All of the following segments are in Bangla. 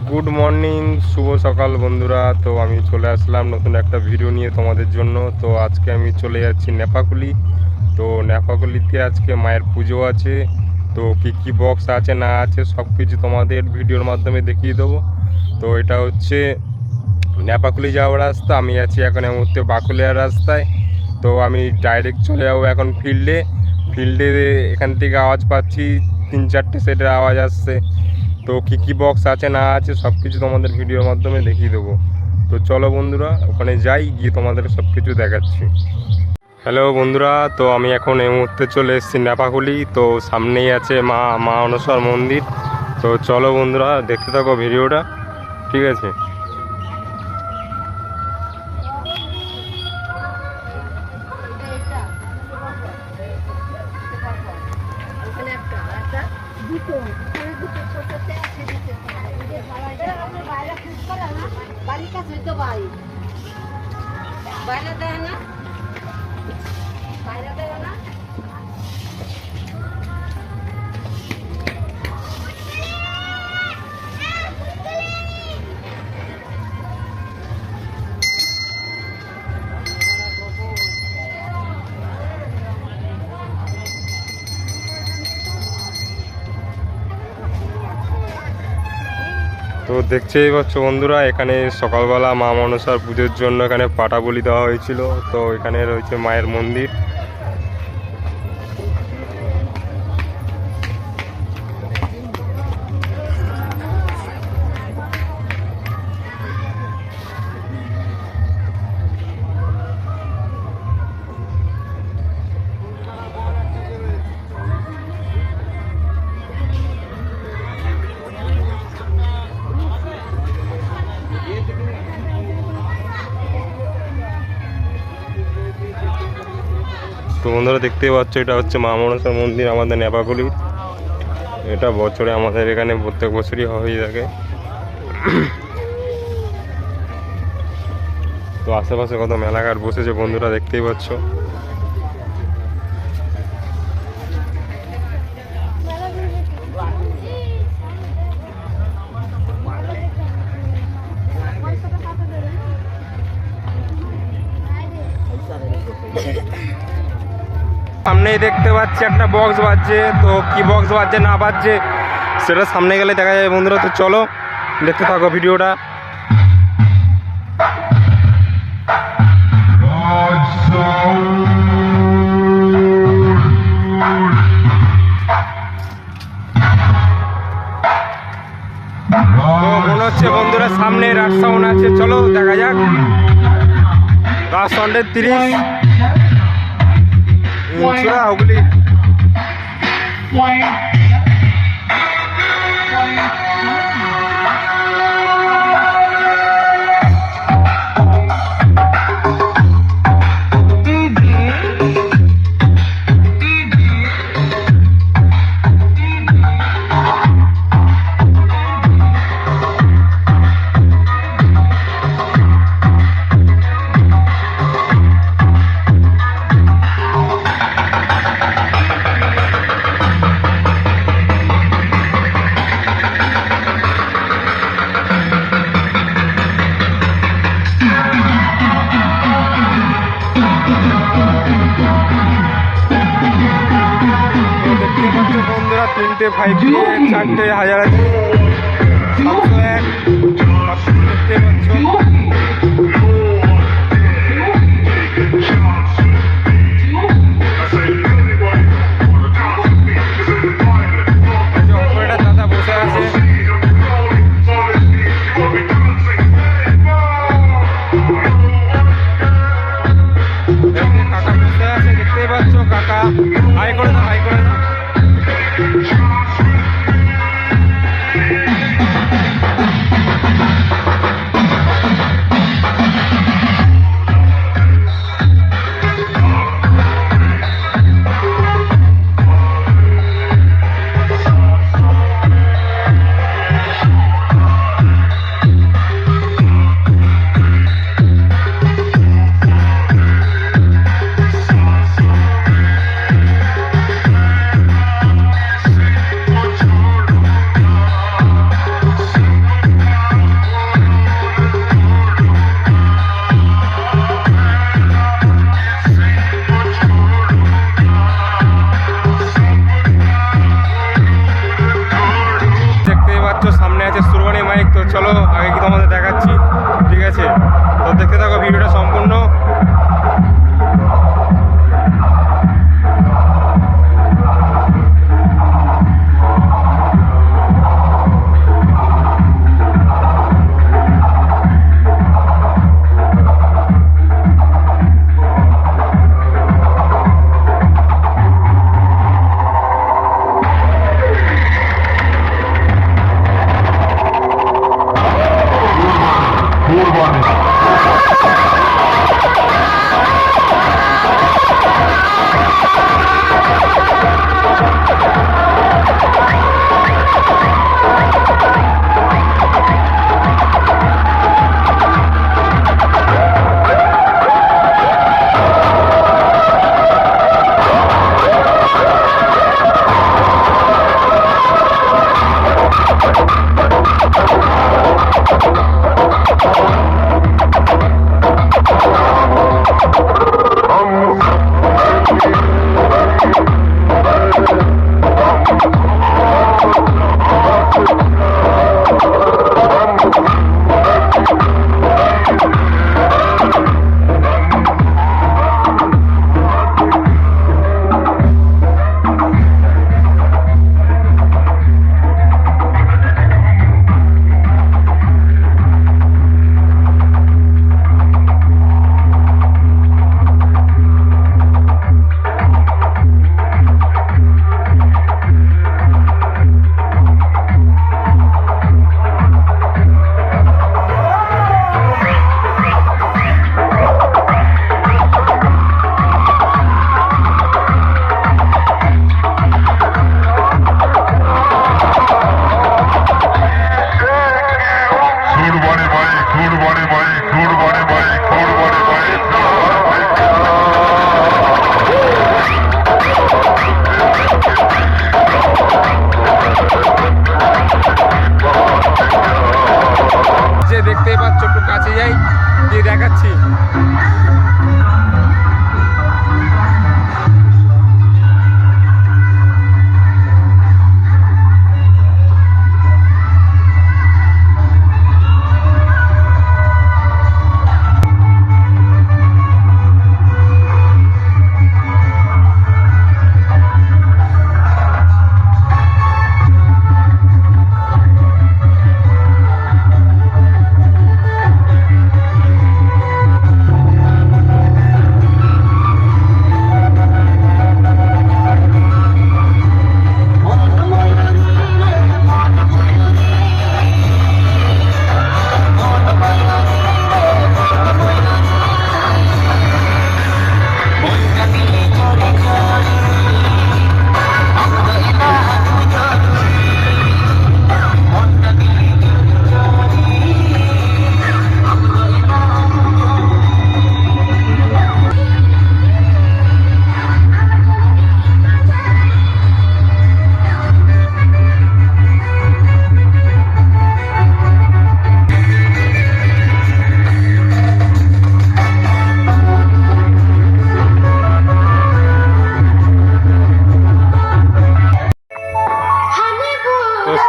গুড মর্নিং, শুভ সকাল বন্ধুরা। তো আমি চলে আসলাম নতুন একটা ভিডিও নিয়ে তোমাদের জন্য। তো আজকে আমি চলে যাচ্ছি নেপাকুলি। তো নেপাকুলিতে আজকে মায়ের পুজো আছে। তো কি বক্স আছে না আছে সব কিছু তোমাদের ভিডিওর মাধ্যমে দেখিয়ে দেবো। তো এটা হচ্ছে নেপাকুলি যাওয়ার রাস্তা। আমি আছি এখন এই মুহূর্তে বাকুলিয়ার রাস্তায়। তো আমি ডাইরেক্ট চলে যাবো এখন ফিল্ডে এখান থেকে আওয়াজ পাচ্ছি, 3-4টে সেটের আওয়াজ আসছে। তো কি বক্স আছে না আছে সব কিছু তোমাদের ভিডিওর মাধ্যমে দেখিয়ে দেবো। তো চলো বন্ধুরা, ওখানে যাই, গিয়ে তোমাদের সব কিছু দেখাচ্ছি। হ্যালো বন্ধুরা, তো আমি এখন এই মুহূর্তে চলে এসেছি নেপাকুলি। তো সামনেই আছে মা অনসর মন্দির। তো চলো বন্ধুরা, দেখতে থাকো ভিডিওটা, ঠিক আছে। তো দেখতেই পাচ্ছ বন্ধুরা, এখানে সকালবেলা মা মনসার পুজোর জন্য এখানে পাটা বলি দেওয়া হয়েছিল। তো এখানে রয়েছে মায়ের মন্দির। তো বন্ধুরা দেখতেই পাচ্ছ, এটা হচ্ছে মা মনসার মন্দির আমাদের নেপাকুলির। এটা বছরে আমাদের এখানে প্রত্যেক বছরই হয়ে থাকে। তো আশেপাশে কত মেলাঘাট বসেছে বন্ধুরা, দেখতেই পাচ্ছ। সামনেই দেখতে পাচ্ছি একটা বক্স বাজছে। তো কি বক্স বাজছে না বাজছে সেটা সামনে গেলে দেখা যাবে বন্ধুরা। তো চলো দেখতে থাকো ভিডিওটা। তো মনে হচ্ছে বন্ধুরা সামনে রাত সাউন্ড আছে, চলো দেখা যাক। রাত সাউন্ডের 30 ওগুলি। বন্ধুরা 3টে 5 4টে 1000 আছে, 701 দেখতে পাচ্ছ। দাদা বসে আছে। কাকা বসে আছে, দেখতেই পাচ্ছ। কাকা হাই করে দাও, হাই করে দাও। দেখতেই পাচ্ছ সামনে আছে সুরবানি মাইক। তো চলো আগে কি তোমাদের দেখাচ্ছি, ঠিক আছে? তো দেখতে থাকো ভিডিওটা সম্পূর্ণ। দেখতেই পাচ্ছ, একটু কাছে যাই দিয়ে দেখাচ্ছি।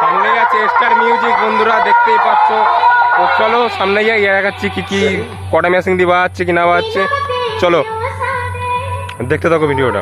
সামনে আছে স্টার মিউজিক বন্ধুরা, দেখতেই পাচ্ছ। তো চলো সামনে যাই, দেখাচ্ছি কি কি কটা মেশিন দিয়ে বাজাচ্ছে কি না বাজাচ্ছে। চলো দেখতে থাকো ভিডিওটা।